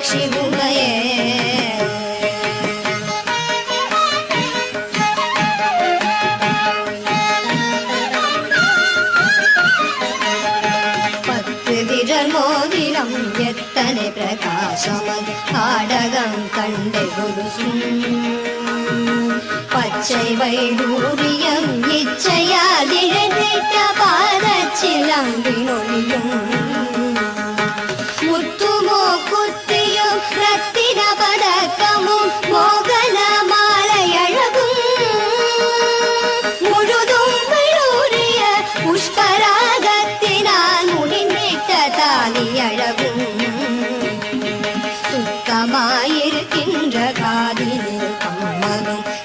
சிவுகையே மோதிரம் எத்தனை பிரகாசமது காடகம் கண்டு பச்சை வைடூரியம் இச்சையால் இழந்திட்ட பாதச்சிலம்பினொழியும்